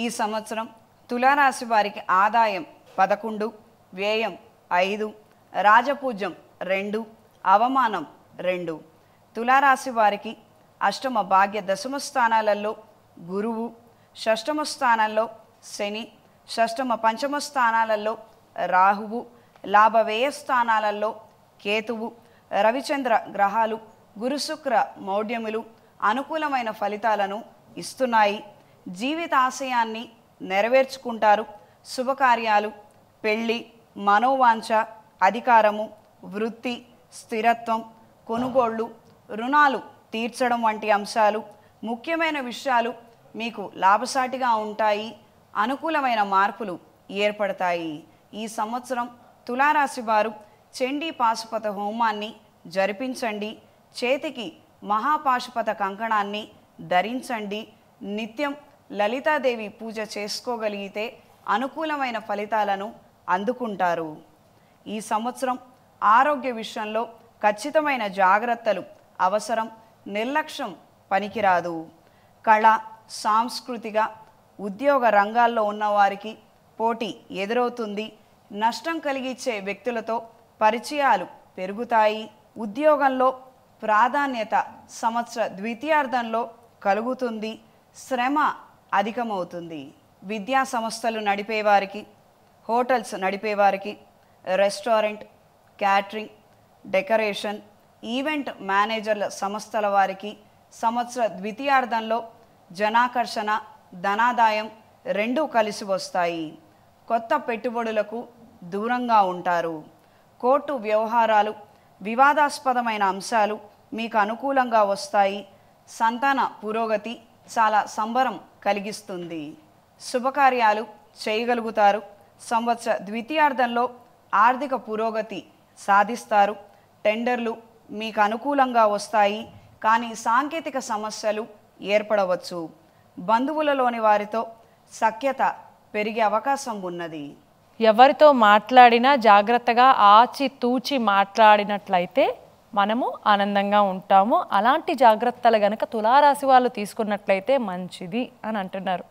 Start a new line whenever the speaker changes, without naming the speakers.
ఈ సంవత్సరం తులారాశి వారికి ఆదాయం 11, వ్యయం 5, రాజపూజ్యం 2, అవమానం 2. తులారాశి వారికి అష్టమ భాగ్య దశమ స్థానాలలో గురువు, షష్టమ స్థానంలో శని, షష్టమ పంచమ స్థానాలలో రాహువు, లాభవ్యయ స్థానాలలో కేతువు, రవిచంద్ర గ్రహాలు గురుశుక్ర మౌఢ్యములు అనుకూలమైన ఫలితాలను ఇస్తున్నాయి. జీవిత ఆశయాన్ని నెరవేర్చుకుంటారు. శుభకార్యాలు, పెళ్ళి, మనోవాంఛ, అధికారము, వృత్తి, స్థిరత్వం, కొనుగోళ్ళు, రుణాలు తీర్చడం వంటి అంశాలు, ముఖ్యమైన విషయాలు మీకు లాభసాటిగా ఉంటాయి. అనుకూలమైన మార్పులు ఏర్పడతాయి. ఈ సంవత్సరం తులారాశి వారు చండీ పాశుపత హోమాన్ని జరిపించండి. చేతికి మహాపాశుపత కంకణాన్ని ధరించండి. నిత్యం లలితాదేవి పూజ చేసుకోగలిగితే అనుకూలమైన ఫలితాలను అందుకుంటారు. ఈ సంవత్సరం ఆరోగ్య విషయంలో ఖచ్చితమైన జాగ్రత్తలు అవసరం. నిర్లక్ష్యం పనికిరాదు. కళ, సాంస్కృతిక, ఉద్యోగ రంగాల్లో ఉన్నవారికి పోటీ ఎదురవుతుంది. నష్టం కలిగించే వ్యక్తులతో పరిచయాలు పెరుగుతాయి. ఉద్యోగంలో ప్రాధాన్యత సంవత్సర ద్వితీయార్థంలో కలుగుతుంది. శ్రమ అధికమవుతుంది. విద్యా సంస్థలు నడిపేవారికి, హోటల్స్ నడిపేవారికి, రెస్టారెంట్, క్యాటరింగ్, డెకరేషన్, ఈవెంట్ మేనేజర్ల సంస్థల వారికి సంవత్సర ద్వితీయార్థంలో జనాకర్షణ, ధనాదాయం రెండూ కలిసి వస్తాయి. కొత్త పెట్టుబడులకు దూరంగా ఉంటారు. కోర్టు వ్యవహారాలు, వివాదాస్పదమైన అంశాలు మీకు అనుకూలంగా వస్తాయి. సంతాన పురోగతి చాలా సంబరం కలిగిస్తుంది. శుభకార్యాలు చేయగలుగుతారు. సంవత్సర ద్వితీయార్థంలో ఆర్థిక పురోగతి సాధిస్తారు. టెండర్లు మీకు అనుకూలంగా వస్తాయి. కానీ సాంకేతిక సమస్యలు ఏర్పడవచ్చు. బంధువులలోని వారితో సఖ్యత పెరిగే అవకాశం ఉన్నది.
ఎవరితో మాట్లాడినా జాగ్రత్తగా ఆచి తూచి మాట్లాడినట్లయితే మనము ఆనందంగా ఉంటాము. అలాంటి జాగ్రత్తలు గనక తులారాశి వాళ్ళు తీసుకున్నట్లయితే మంచిది అని అంటున్నారు.